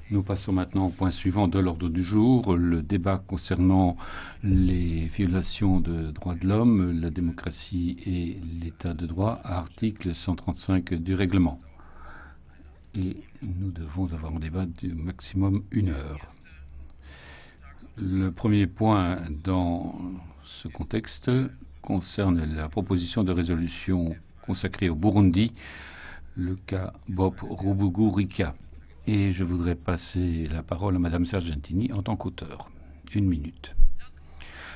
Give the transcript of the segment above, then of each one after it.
Nous passons maintenant au point suivant de l'ordre du jour, le débat concernant les violations de droits de l'homme, la démocratie et l'état de droit, article 135 du règlement. Et nous devons avoir un débat de maximum 1 heure. Le premier point dans ce contexte concerne la proposition de résolution consacrée au Burundi, le cas Bob Rugurika. Et je voudrais passer la parole à Madame Sargentini en tant qu'auteur. 1 minute.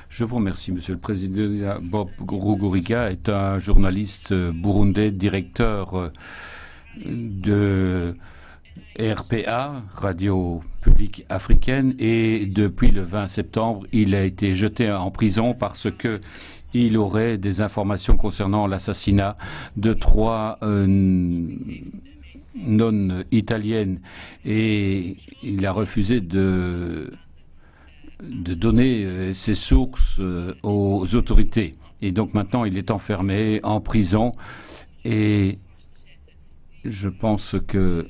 Je vous remercie, Monsieur le Président. Bob Rugurika est un journaliste burundais, directeur de RPA, Radio Publique Africaine, et depuis le 20 septembre, il a été jeté en prison parce que il aurait des informations concernant l'assassinat de 3 non-italienne, et il a refusé de donner ses sources aux autorités. Et donc maintenant il est enfermé en prison, et je pense que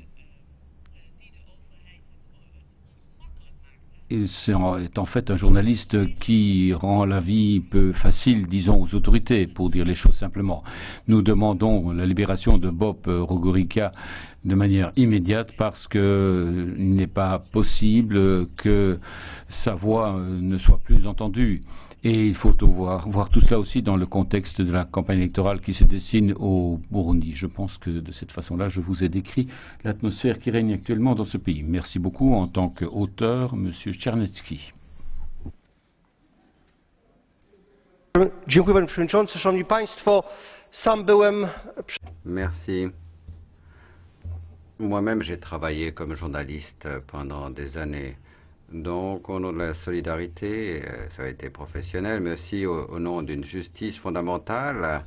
c'est en fait un journaliste qui rend la vie peu facile, disons, aux autorités, pour dire les choses simplement. Nous demandons la libération de Bob Rugurika de manière immédiate parce qu'il n'est pas possible que sa voix ne soit plus entendue. Et il faut voir tout cela aussi dans le contexte de la campagne électorale qui se dessine au Burundi. Je pense que de cette façon-là, je vous ai décrit l'atmosphère qui règne actuellement dans ce pays. Merci beaucoup. En tant qu'auteur, Monsieur Czarnecki. Merci. Moi-même, j'ai travaillé comme journaliste pendant des années. Donc, au nom de la solidarité, ça a été professionnel, mais aussi au nom d'une justice fondamentale,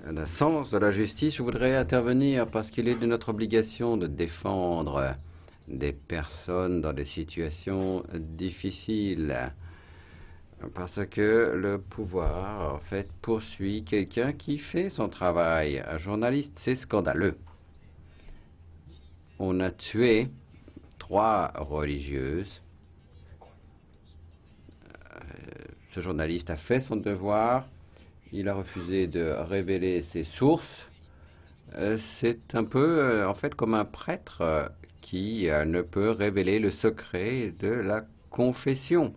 d'un sens de la justice, je voudrais intervenir parce qu'il est de notre obligation de défendre des personnes dans des situations difficiles. Parce que le pouvoir, en fait, poursuit quelqu'un qui fait son travail. Un journaliste, c'est scandaleux. On a tué 3 religieuses. Ce journaliste a fait son devoir. Il a refusé de révéler ses sources. C'est un peu, en fait, comme un prêtre qui ne peut révéler le secret de la confession.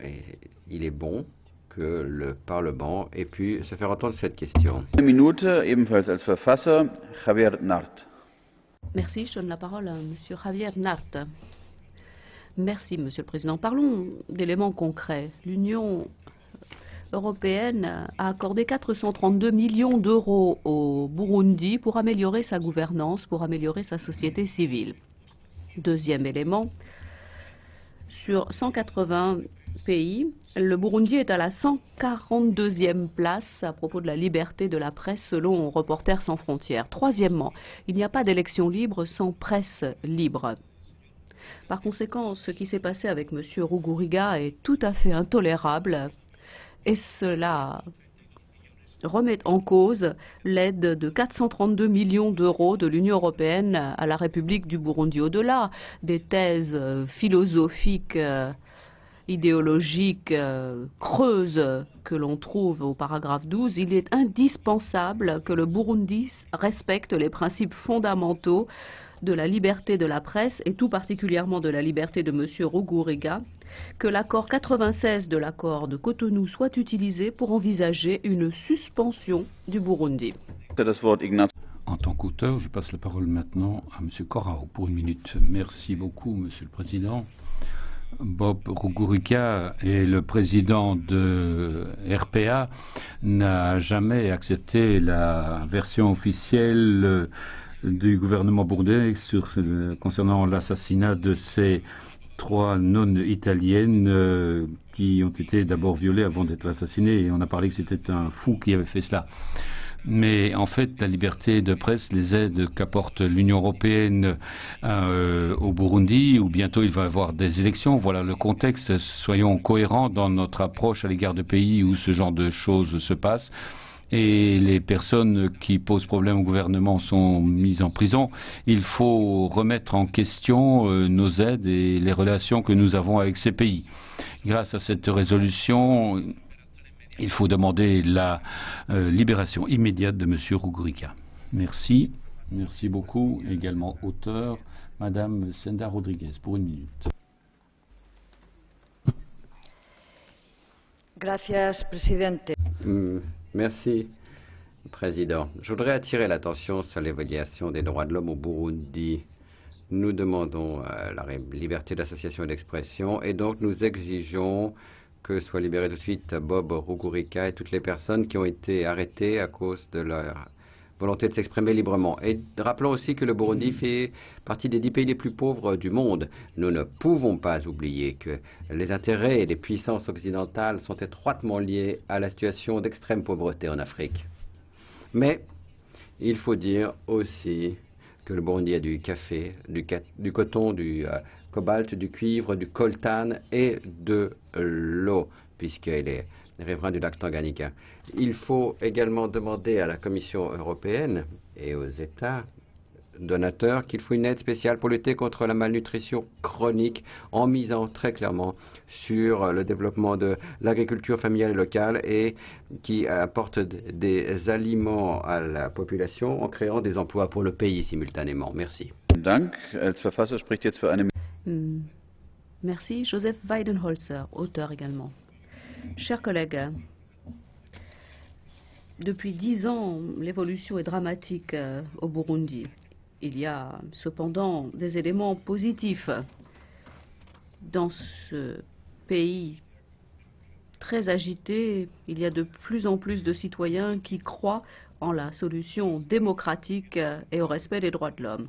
Et il est bon que le Parlement ait pu se faire entendre cette question. 1 minute, ebenfalls als Verfasser, Javier Nart. Merci, je donne la parole à Monsieur Javier Nart. Merci, Monsieur le Président. Parlons d'éléments concrets. L'Union européenne a accordé 432 millions d'euros au Burundi pour améliorer sa gouvernance, pour améliorer sa société civile. Deuxième élément, sur 180 pays, le Burundi est à la 142e place à propos de la liberté de la presse selon Reporters sans frontières. Troisièmement, il n'y a pas d'élection libre sans presse libre. Par conséquent, ce qui s'est passé avec M. Rugurika est tout à fait intolérable et cela remet en cause l'aide de 432 millions d'euros de l'Union européenne à la République du Burundi. Au-delà des thèses philosophiques, idéologiques creuses que l'on trouve au paragraphe 12, il est indispensable que le Burundi respecte les principes fondamentaux de la liberté de la presse et tout particulièrement de la liberté de M. Rugurika, que l'accord 96 de l'accord de Cotonou soit utilisé pour envisager une suspension du Burundi. En tant qu'auteur, je passe la parole maintenant à M. Corrao pour 1 minute. Merci beaucoup, Monsieur le Président. Bob Rugurika est le président de RPA, n'a jamais accepté la version officielle du gouvernement burundais concernant l'assassinat de ces 3 non-italiennes qui ont été d'abord violées avant d'être assassinées. Et on a parlé que c'était un fou qui avait fait cela. Mais en fait, la liberté de presse, les aides qu'apporte l'Union européenne au Burundi, où bientôt il va y avoir des élections, voilà le contexte. Soyons cohérents dans notre approche à l'égard de pays où ce genre de choses se passe. et les personnes qui posent problème au gouvernement sont mises en prison. Il faut remettre en question nos aides et les relations que nous avons avec ces pays. Grâce à cette résolution, il faut demander la libération immédiate de M. Rugurika. Merci. Merci beaucoup. Également auteur, Madame Senda Rodriguez, pour 1 minute. Gracias, presidente. Merci, Président. Je voudrais attirer l'attention sur l'évaluation des droits de l'homme au Burundi. Nous demandons la liberté d'association et d'expression et donc nous exigeons que soient libérés tout de suite Bob Rugurika et toutes les personnes qui ont été arrêtées à cause de leur volonté de s'exprimer librement. Et rappelons aussi que le Burundi fait partie des 10 pays les plus pauvres du monde. Nous ne pouvons pas oublier que les intérêts des puissances occidentales sont étroitement liés à la situation d'extrême pauvreté en Afrique. Mais il faut dire aussi que le Burundi a du café, du coton, du cobalt, du cuivre, du coltan et de l'eau, puisqu'il est riverain du lac Tanganyika. Il faut également demander à la Commission européenne et aux États donateurs qu'il faut une aide spéciale pour lutter contre la malnutrition chronique en misant très clairement sur le développement de l'agriculture familiale et locale et qui apporte des aliments à la population en créant des emplois pour le pays simultanément. Merci. Merci. Joseph Weidenholzer, auteur également. Chers collègues, depuis 10 ans, l'évolution est dramatique au Burundi. Il y a cependant des éléments positifs dans ce pays très agité. Il y a de plus en plus de citoyens qui croient en la solution démocratique et au respect des droits de l'homme.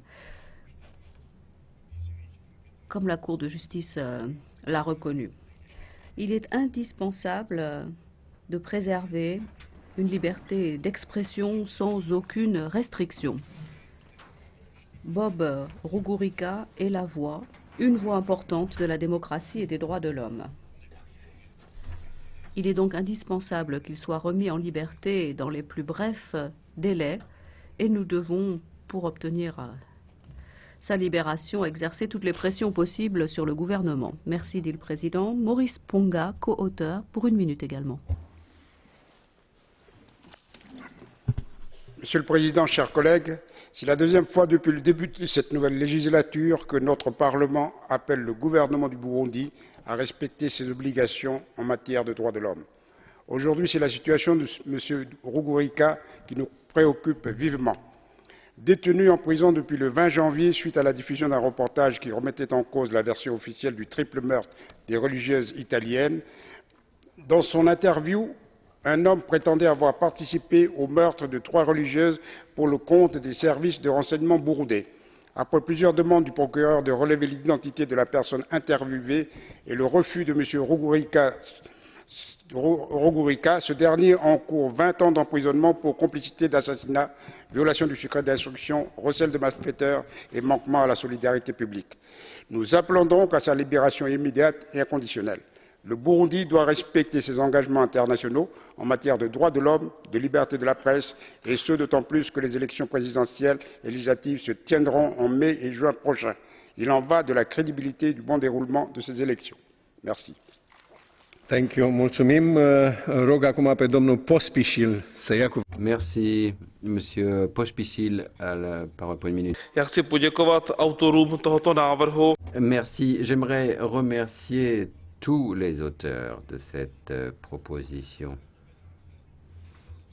Comme la Cour de justice l'a reconnu. Il est indispensable de préserver une liberté d'expression sans aucune restriction. Bob Rugurika est la voix, une voix importante de la démocratie et des droits de l'homme. Il est donc indispensable qu'il soit remis en liberté dans les plus brefs délais et nous devons, pour obtenir sa libération, exercer toutes les pressions possibles sur le gouvernement. Merci, dit le Président. Maurice Ponga, co-auteur, pour 1 minute également. Monsieur le Président, chers collègues, c'est la deuxième fois depuis le début de cette nouvelle législature que notre Parlement appelle le gouvernement du Burundi à respecter ses obligations en matière de droits de l'homme. Aujourd'hui, c'est la situation de M. Rugurika qui nous préoccupe vivement. Détenu en prison depuis le 20 janvier suite à la diffusion d'un reportage qui remettait en cause la version officielle du triple meurtre des religieuses italiennes, dans son interview, un homme prétendait avoir participé au meurtre de 3 religieuses pour le compte des services de renseignement burundais. Après plusieurs demandes du procureur de relever l'identité de la personne interviewée et le refus de M. Rugurika, ce dernier encourt 20 ans d'emprisonnement pour complicité d'assassinat, violation du secret d'instruction, recel de malfaiteurs et manquement à la solidarité publique. Nous appelons donc à sa libération immédiate et inconditionnelle. Le Burundi doit respecter ses engagements internationaux en matière de droits de l'homme, de liberté de la presse, et ce d'autant plus que les élections présidentielles et législatives se tiendront en mai et juin prochains. Il en va de la crédibilité du bon déroulement de ces élections. Merci. Thank you. Mulțumim. Rog acum pe domnul Pospișil să ia cuvântul. Merci, Monsieur Pospișil, à la parole pour 1 minute. Já chci poděkovat autorům tohoto návrhu. Merci. J'aimerais remercier tous les auteurs de cette proposition.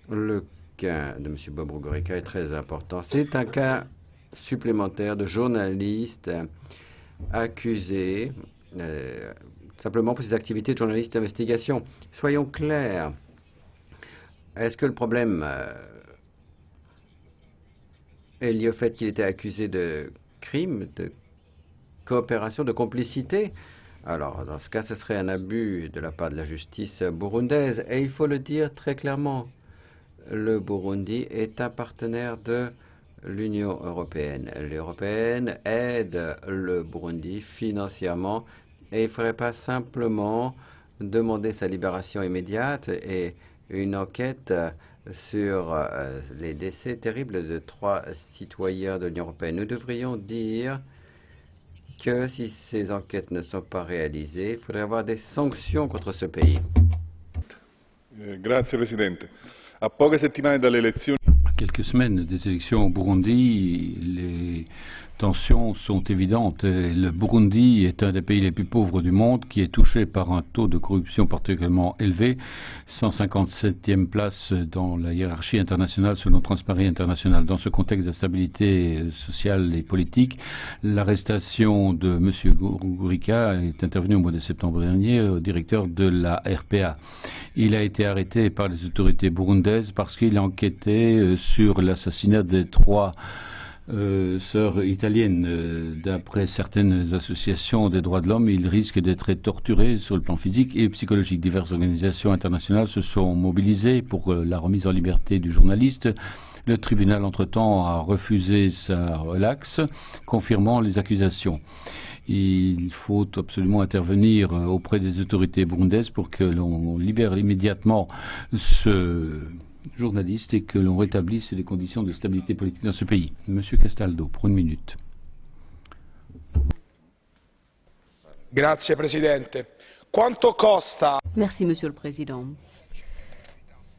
Le cas de M. Bob Rugurika est très important. C'est un cas supplémentaire de journaliste accusé simplement pour ses activités de journaliste d'investigation. Soyons clairs. Est-ce que le problème est lié au fait qu'il était accusé de crime, de coopération, de complicité? Alors, dans ce cas, ce serait un abus de la part de la justice burundaise. Et il faut le dire très clairement, le Burundi est un partenaire de l'Union européenne. L'Union européenne aide le Burundi financièrement et il ne faudrait pas simplement demander sa libération immédiate et une enquête sur les décès terribles de 3 citoyens de l'Union européenne. Nous devrions dire que si ces enquêtes ne sont pas réalisées, il faudrait avoir des sanctions contre ce pays. Grazie Presidente. A poche settimane dalle elezioni. À quelques semaines des élections au Burundi, les tensions sont évidentes. Le Burundi est un des pays les plus pauvres du monde qui est touché par un taux de corruption particulièrement élevé, 157e place dans la hiérarchie internationale selon Transparency International. Dans ce contexte d'instabilité sociale et politique, l'arrestation de M. Rugurika est intervenue au mois de septembre dernier au directeur de la RPA. Il a été arrêté par les autorités burundaises parce qu'il enquêtait sur l'assassinat des 3 sœurs italiennes. D'après certaines associations des droits de l'homme, il risque d'être torturé sur le plan physique et psychologique. Diverses organisations internationales se sont mobilisées pour la remise en liberté du journaliste. Le tribunal, entre-temps, a refusé sa relaxe, confirmant les accusations. Il faut absolument intervenir auprès des autorités burundaises pour que l'on libère immédiatement ce journaliste et que l'on rétablisse les conditions de stabilité politique dans ce pays. Monsieur Castaldo, pour 1 minute. Grazie Presidente. Quanto costa? Merci, Monsieur le Président.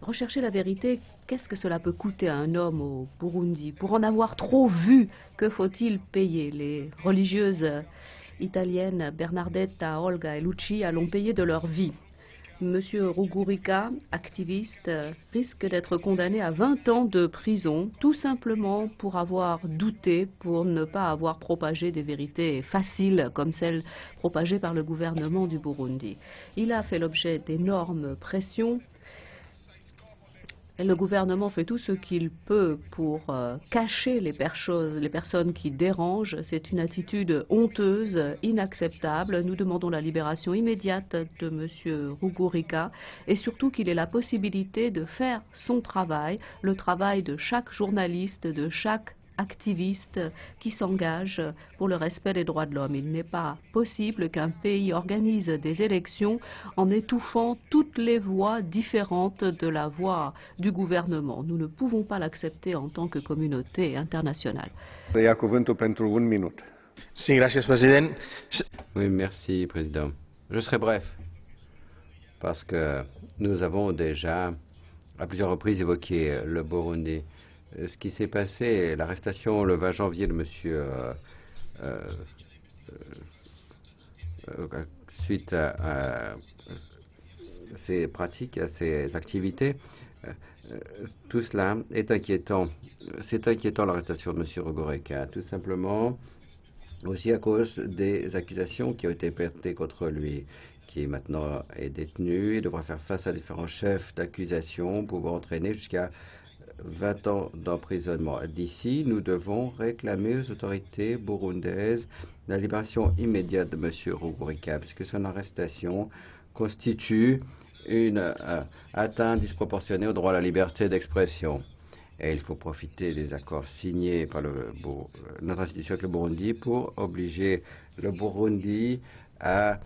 Rechercher la vérité, qu'est-ce que cela peut coûter à un homme au Burundi? Pour en avoir trop vu, que faut-il payer? Les religieuses italiennes Bernardetta, Olga et Lucia l'ont payé de leur vie. Monsieur Rugurika, activiste, risque d'être condamné à 20 ans de prison, tout simplement pour avoir douté, pour ne pas avoir propagé des vérités faciles comme celles propagées par le gouvernement du Burundi. Il a fait l'objet d'énormes pressions. Et le gouvernement fait tout ce qu'il peut pour cacher les personnes qui dérangent. C'est une attitude honteuse, inacceptable. Nous demandons la libération immédiate de M. Rugurika et surtout qu'il ait la possibilité de faire son travail, le travail de chaque journaliste, de chaque activiste qui s'engage pour le respect des droits de l'homme. Il n'est pas possible qu'un pays organise des élections en étouffant toutes les voix différentes de la voix du gouvernement. Nous ne pouvons pas l'accepter en tant que communauté internationale. Oui, merci, Président. Je serai bref, parce que nous avons déjà à plusieurs reprises évoqué le Burundi. Ce qui s'est passé, l'arrestation le 20 janvier de monsieur suite à ces pratiques, à ces activités, tout cela est inquiétant. C'est inquiétant l'arrestation de monsieur Rugurika, tout simplement aussi à cause des accusations qui ont été portées contre lui, qui maintenant est détenu et devra faire face à différents chefs d'accusation pouvant entraîner jusqu'à 20 ans d'emprisonnement. D'ici, nous devons réclamer aux autorités burundaises la libération immédiate de M. Rugurika, puisque son arrestation constitue une atteinte disproportionnée au droit à la liberté d'expression. Et il faut profiter des accords signés par notre institution avec le Burundi pour obliger le Burundi à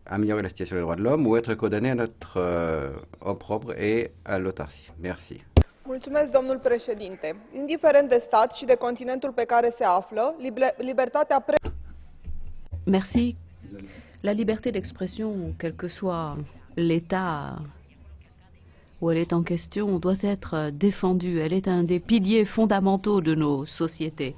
améliorer la situation des droits de l'homme ou être condamné à notre opprobre et à l'autarcie. Merci. Mulțumesc, domnul președinte. Indiferent de stat și de continentul pe care se află, libertatea Merci. La liberté d'expression, quel que soit l'État où elle est en question, doit être défendue. Elle est un des piliers fondamentaux de nos sociétés.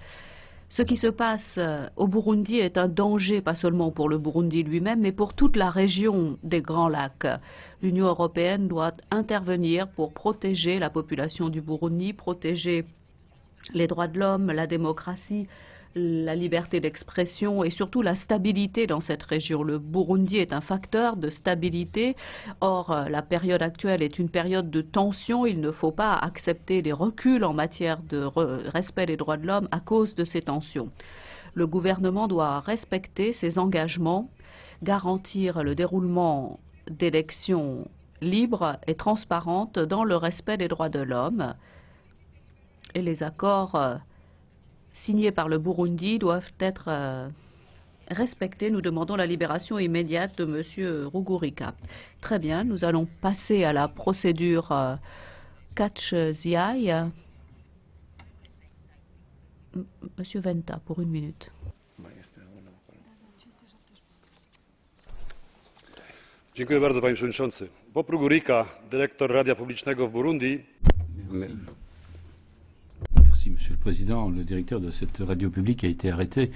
Ce qui se passe au Burundi est un danger, pas seulement pour le Burundi lui-même, mais pour toute la région des Grands Lacs. L'Union européenne doit intervenir pour protéger la population du Burundi, protéger les droits de l'homme, la démocratie, la liberté d'expression et surtout la stabilité dans cette région. Le Burundi est un facteur de stabilité. Or, la période actuelle est une période de tension. Il ne faut pas accepter des reculs en matière de respect des droits de l'homme à cause de ces tensions. Le gouvernement doit respecter ses engagements, garantir le déroulement d'élections libres et transparentes dans le respect des droits de l'homme. Et les accords signés par le Burundi doivent être respectés. Nous demandons la libération immédiate de M. Rugurika. Très bien, nous allons passer à la procédure Catch the Eye. Monsieur Venta, pour 1 minute. Dziękuję bardzo, panie przewodniczący. Bob Rugurika, dyrektor Radia Publicznego w Burundi. Merci, Monsieur le Président. Le directeur de cette radio publique a été arrêté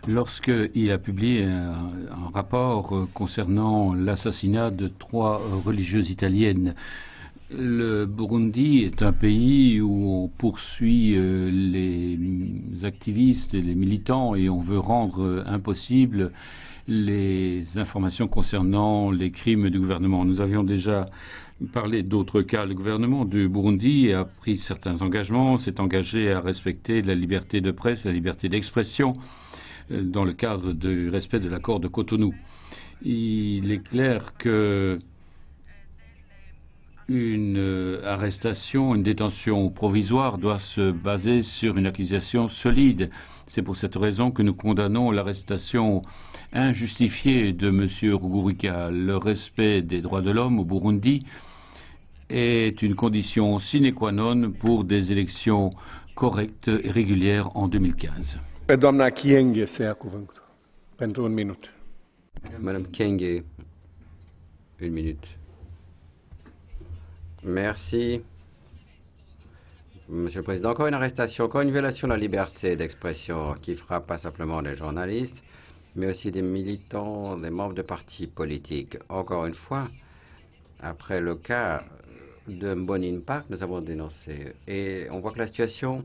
lorsqu'il a publié un rapport concernant l'assassinat de 3 religieuses italiennes. Le Burundi est un pays où on poursuit les activistes et les militants et on veut rendre impossible les informations concernant les crimes du gouvernement. Nous avions déjà parlé d'autres cas. Le gouvernement du Burundi a pris certains engagements, s'est engagé à respecter la liberté de presse, la liberté d'expression dans le cadre du respect de l'accord de Cotonou. Il est clair que une arrestation, une détention provisoire doit se baser sur une accusation solide. C'est pour cette raison que nous condamnons l'arrestation injustifiée de M. Rugurika. Le respect des droits de l'homme au Burundi est une condition sine qua non pour des élections correctes et régulières en 2015. Doamna Kyenge se ia cuvântul pentru 1 minut. Madame Kyenge, 1 minute. Merci. Monsieur le Président, encore une arrestation, encore une violation de la liberté d'expression qui frappe pas simplement les journalistes, mais aussi des militants, des membres de partis politiques. Encore une fois, après le cas de Mbonin Park, nous avons dénoncé. Et on voit que la situation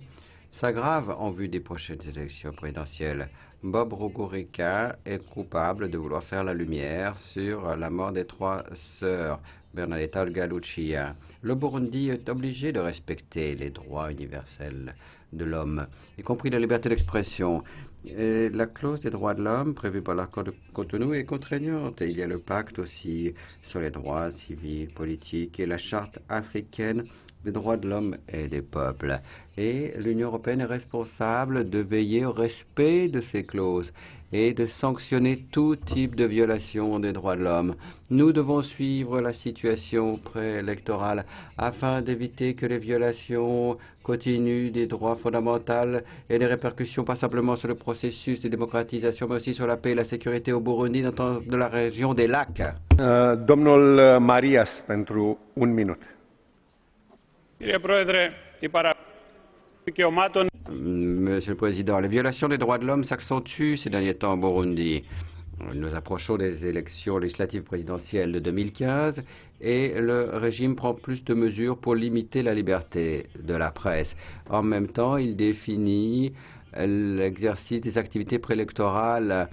s'aggrave en vue des prochaines élections présidentielles. Bob Rugurika est coupable de vouloir faire la lumière sur la mort des 3 sœurs Bernadetta Olga Lucia. Le Burundi est obligé de respecter les droits universels de l'homme, y compris la liberté d'expression. La clause des droits de l'homme prévue par l'accord de Cotonou est contraignante. Et il y a le pacte aussi sur les droits civils, politiques et la charte africaine des droits de l'homme et des peuples. Et l'Union européenne est responsable de veiller au respect de ces clauses et de sanctionner tout type de violation des droits de l'homme. Nous devons suivre la situation préélectorale afin d'éviter que les violations continuent des droits fondamentaux et les répercussions pas simplement sur le processus de démocratisation, mais aussi sur la paix et la sécurité au Burundi, de la région des lacs. Domnul Marias pentru 1 minut. Monsieur le Président, les violations des droits de l'homme s'accentuent ces derniers temps au Burundi. Nous approchons des élections législatives présidentielles de 2015 et le régime prend plus de mesures pour limiter la liberté de la presse. En même temps, il définit l'exercice des activités préélectorales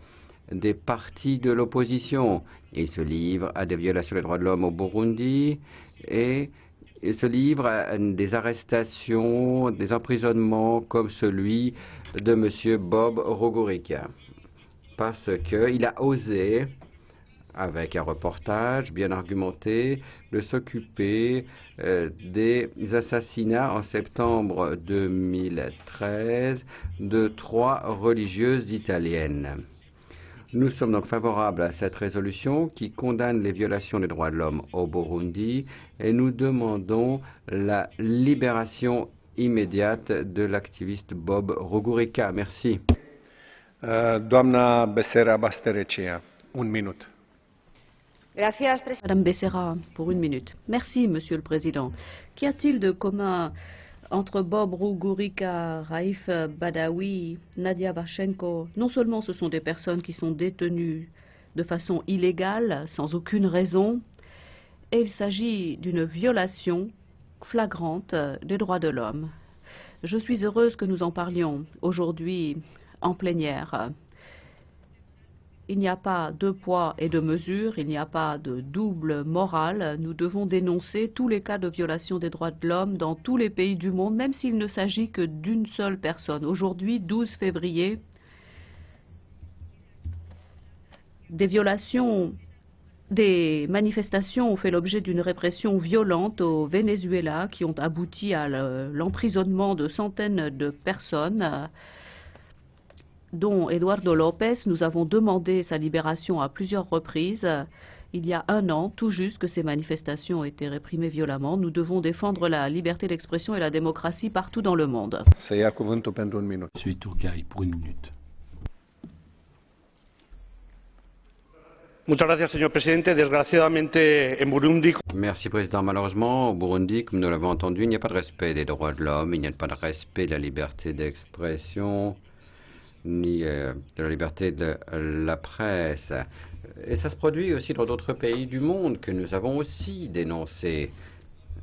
des partis de l'opposition. Il se livre à des violations des droits de l'homme au Burundi et se livre à des arrestations, des emprisonnements comme celui de M. Bob Rugurika. Parce qu'il a osé, avec un reportage bien argumenté, de s'occuper des assassinats en septembre 2013 de 3 religieuses italiennes. Nous sommes donc favorables à cette résolution qui condamne les violations des droits de l'homme au Burundi et nous demandons la libération immédiate de l'activiste Bob Rugurika. Merci. Doamna Becerra Basterecea, 1 minute. Madame Becerra, pour 1 minute. Merci, Monsieur le Président. Qu'y a-t-il de commun entre Bob Rugurika, Raif Badawi, Nadia Vachenko? Non seulement ce sont des personnes qui sont détenues de façon illégale, sans aucune raison, et il s'agit d'une violation flagrante des droits de l'homme. Je suis heureuse que nous en parlions aujourd'hui en plénière. Il n'y a pas de poids et de mesure, il n'y a pas de double morale. Nous devons dénoncer tous les cas de violation des droits de l'homme dans tous les pays du monde, même s'il ne s'agit que d'une seule personne. Aujourd'hui, 12 février, des manifestations ont fait l'objet d'une répression violente au Venezuela qui ont abouti à l'emprisonnement de centaines de personnes, dont Eduardo López. Nous avons demandé sa libération à plusieurs reprises il y a un an, tout juste, que ces manifestations ont été réprimées violemment. Nous devons défendre la liberté d'expression et la démocratie partout dans le monde. Monsieur Iturgaiz, pour une minute. Señor presidente. Desgraciadamente, en Burundi. Merci, Président. Malheureusement, au Burundi, comme nous l'avons entendu, il n'y a pas de respect des droits de l'homme, il n'y a pas de respect de la liberté d'expression, ni de la liberté de la presse. Et ça se produit aussi dans d'autres pays du monde que nous avons aussi dénoncés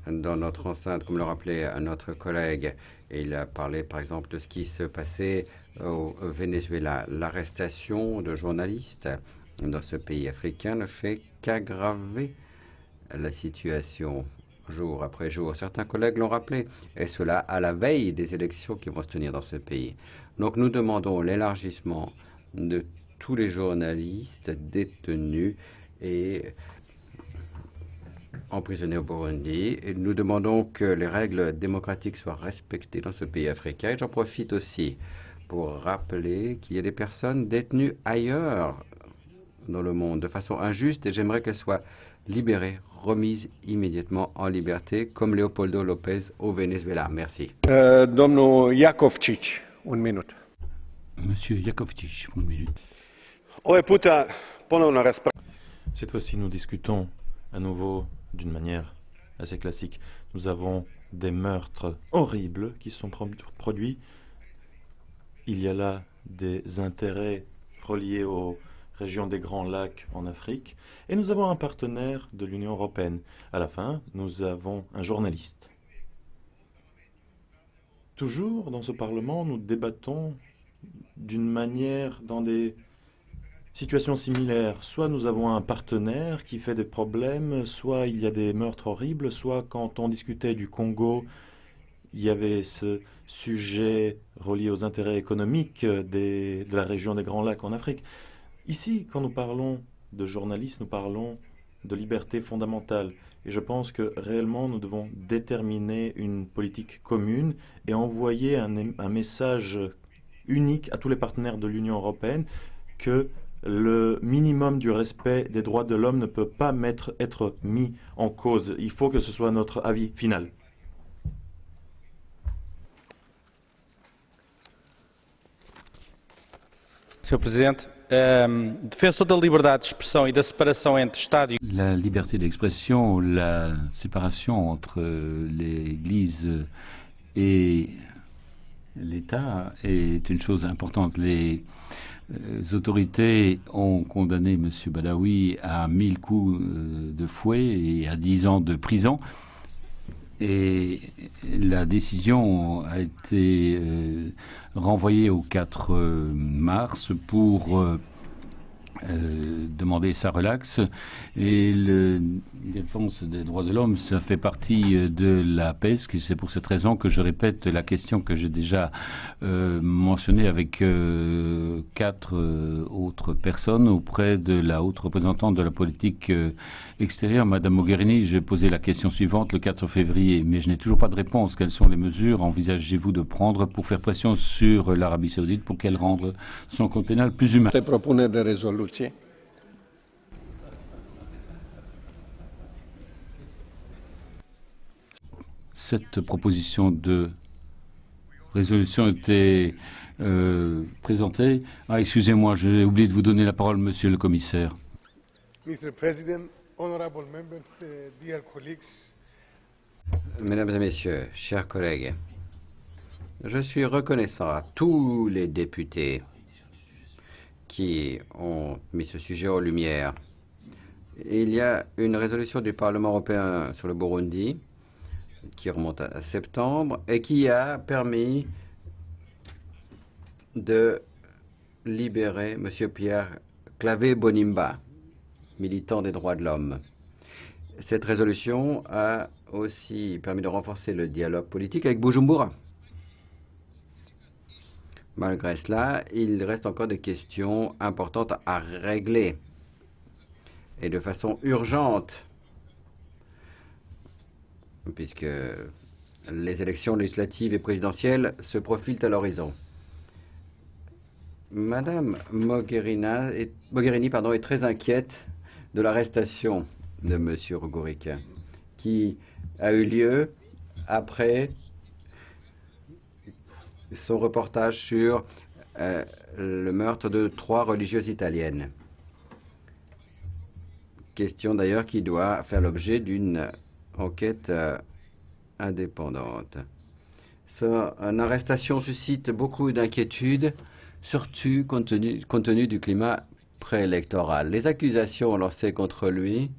dans notre enceinte, comme le rappelait notre collègue. Et il a parlé, par exemple, de ce qui se passait au Venezuela. L'arrestation de journalistes dans ce pays africain ne fait qu'aggraver la situation jour après jour. Certains collègues l'ont rappelé, et cela à la veille des élections qui vont se tenir dans ce pays. Donc nous demandons l'élargissement de tous les journalistes détenus et emprisonnés au Burundi. Et nous demandons que les règles démocratiques soient respectées dans ce pays africain. Et j'en profite aussi pour rappeler qu'il y a des personnes détenues ailleurs dans le monde de façon injuste, et j'aimerais qu'elles soient libérées, remises immédiatement en liberté, comme Leopoldo López au Venezuela. Merci. Domnul Jakovčić, une minute. Monsieur Jakovčić, une minute. Cette fois-ci, nous discutons à nouveau d'une manière assez classique. Nous avons des meurtres horribles qui sont produits. Il y a là des intérêts reliés aux région des Grands Lacs en Afrique, et nous avons un partenaire de l'Union européenne. À la fin, nous avons un journaliste. Toujours dans ce Parlement, nous débattons d'une manière dans des situations similaires. Soit nous avons un partenaire qui fait des problèmes, soit il y a des meurtres horribles, soit quand on discutait du Congo, il y avait ce sujet relié aux intérêts économiques de la région des Grands Lacs en Afrique. Ici, quand nous parlons de journalistes, nous parlons de liberté fondamentale. Et je pense que réellement, nous devons déterminer une politique commune et envoyer un message unique à tous les partenaires de l'Union européenne que le minimum du respect des droits de l'homme ne peut pas être mis en cause. Il faut que ce soit notre avis final. Sr. Presidente, defensor da liberdade de expressão e da separação entre Estado e... La liberté d'expression, la séparation entre l'Église et l'État est une chose importante. Les autorités ont condamné M. Badawi à 1000 coups de fouet et à 10 ans de prison. Et la décision a été renvoyée au 4 mars pour demander sa relaxe. Et la défense des droits de l'homme, ça fait partie de la PESC. C'est pour cette raison que je répète la question que j'ai déjà mentionnée avec 4 autres personnes auprès de la haute représentante de la politique extérieure, Madame Mogherini. J'ai posé la question suivante le 4 février, mais je n'ai toujours pas de réponse. Quelles sont les mesures envisagez-vous de prendre pour faire pression sur l'Arabie Saoudite pour qu'elle rende son code pénal plus humain? Cette proposition de résolution était présentée. Ah, excusez-moi, j'ai oublié de vous donner la parole, monsieur le commissaire. Mr. President, honorable members, dear colleagues. Mesdames et messieurs, chers collègues, je suis reconnaissant à tous les députés qui ont mis ce sujet en lumière. Il y a une résolution du Parlement européen sur le Burundi qui remonte à septembre et qui a permis de libérer M. Pierre Claver Bonimba, militant des droits de l'homme. Cette résolution a aussi permis de renforcer le dialogue politique avec Bujumbura. Malgré cela, il reste encore des questions importantes à régler et de façon urgente, puisque les élections législatives et présidentielles se profilent à l'horizon. Madame Mogherini est très inquiète de l'arrestation de M. Rugurika, qui a eu lieu après son reportage sur le meurtre de 3 religieuses italiennes. Question d'ailleurs qui doit faire l'objet d'une enquête indépendante. Son arrestation suscite beaucoup d'inquiétudes, surtout compte tenu du climat préélectoral. Les accusations lancées contre lui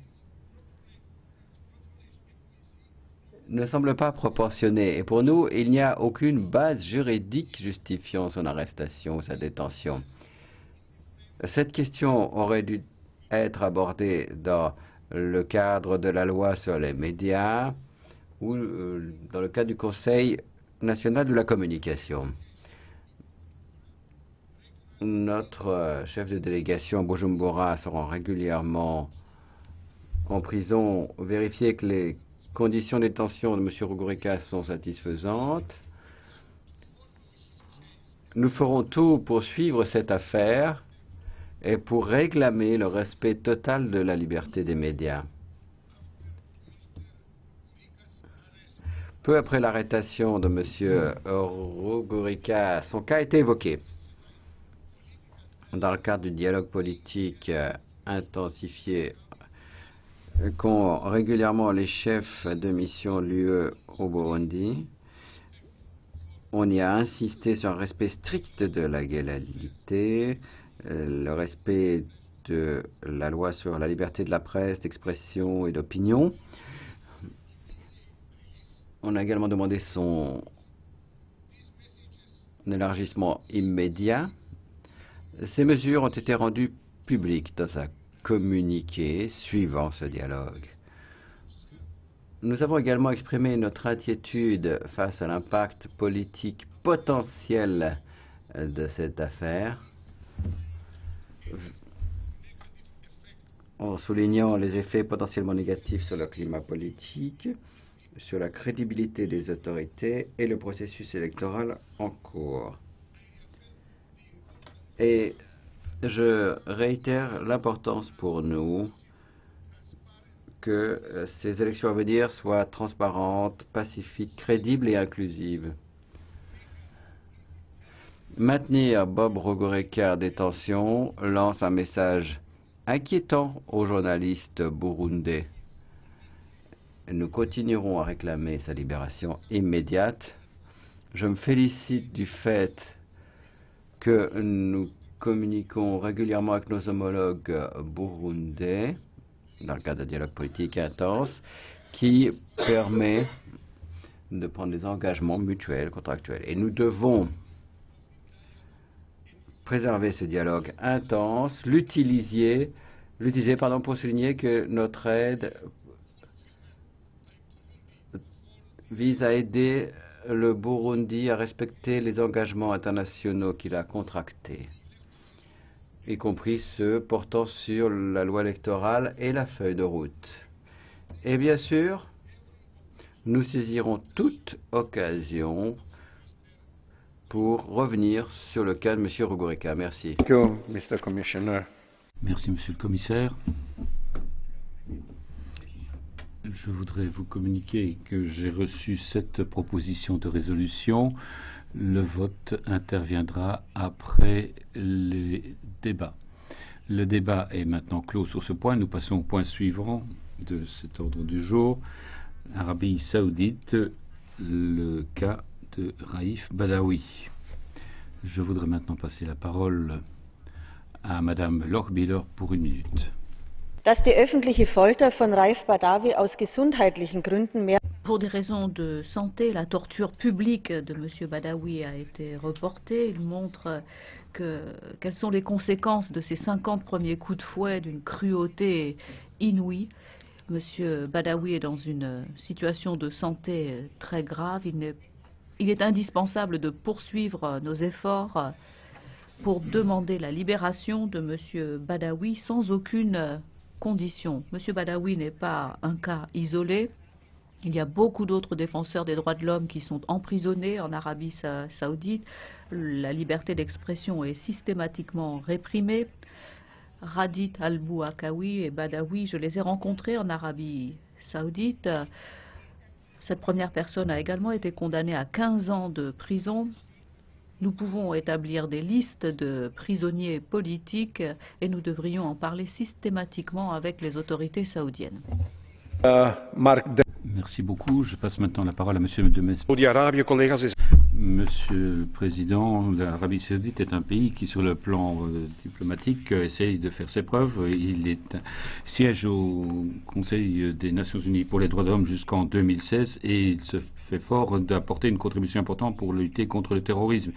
ne semblent pas proportionnées. Et pour nous, il n'y a aucune base juridique justifiant son arrestation ou sa détention. Cette question aurait dû être abordée dans le cadre de la loi sur les médias ou dans le cadre du Conseil national de la communication. Notre chef de délégation Bujumbura se rend régulièrement en prison, vérifier que les conditions de détention de M. Rugurika sont satisfaisantes. Nous ferons tout pour suivre cette affaire et pour réclamer le respect total de la liberté des médias. Peu après l'arrestation de M. Rugurika, son cas a été évoqué. Dans le cadre du dialogue politique intensifié qu'ont régulièrement les chefs de mission de l'UE au Burundi, on y a insisté sur un respect strict de la légalité, le respect de la loi sur la liberté de la presse, d'expression et d'opinion. On a également demandé son élargissement immédiat. Ces mesures ont été rendues publiques dans un communiqué suivant ce dialogue. Nous avons également exprimé notre inquiétude face à l'impact politique potentiel de cette affaire, en soulignant les effets potentiellement négatifs sur le climat politique, sur la crédibilité des autorités et le processus électoral en cours. Et je réitère l'importance pour nous que ces élections à venir soient transparentes, pacifiques, crédibles et inclusives. Maintenir Bob Rugurika en détention lance un message inquiétant aux journalistes burundais. Nous continuerons à réclamer sa libération immédiate. Je me félicite du fait que nous communiquons régulièrement avec nos homologues burundais dans le cadre d'un dialogue politique intense qui permet de prendre des engagements mutuels, contractuels. Et nous devons préserver ce dialogue intense, l'utiliser pour souligner que notre aide vise à aider le Burundi à respecter les engagements internationaux qu'il a contractés, y compris ceux portant sur la loi électorale et la feuille de route. Et bien sûr, nous saisirons toute occasion pour revenir sur le cas de M. Rugurika. Merci. Thank you, Mr. Commissioner. Merci, Monsieur le Commissaire. Je voudrais vous communiquer que j'ai reçu cette proposition de résolution. Le vote interviendra après les débats. Le débat est maintenant clos sur ce point. Nous passons au point suivant de cet ordre du jour. Arabie Saoudite, le cas de Raif Badawi. Je voudrais maintenant passer la parole à Madame Lochbihler pour 1 minute. Dass die öffentliche Folter von Raif Badawi aus gesundheitlichen Gründen mehr. Pour des raisons de santé, la torture publique de M. Badawi a été reportée. Il montre quelles sont les conséquences de ces 50 premiers coups de fouet d'une cruauté inouïe. M. Badawi est dans une situation de santé très grave. Il est indispensable de poursuivre nos efforts pour demander la libération de M. Badawi sans aucune condition. M. Badawi n'est pas un cas isolé. Il y a beaucoup d'autres défenseurs des droits de l'homme qui sont emprisonnés en Arabie Saoudite. La liberté d'expression est systématiquement réprimée. Radit Al-Bouakaoui et Badawi, je les ai rencontrés en Arabie Saoudite. Cette première personne a également été condamnée à 15 ans de prison. Nous pouvons établir des listes de prisonniers politiques et nous devrions en parler systématiquement avec les autorités saoudiennes. Merci beaucoup. Je passe maintenant la parole à Monsieur de Mesmaer. Monsieur le Président, l'Arabie Saoudite est un pays qui, sur le plan diplomatique, essaye de faire ses preuves. Il siège au Conseil des Nations Unies pour les droits de l'homme jusqu'en 2016 et il se fait fort d'apporter une contribution importante pour lutter contre le terrorisme.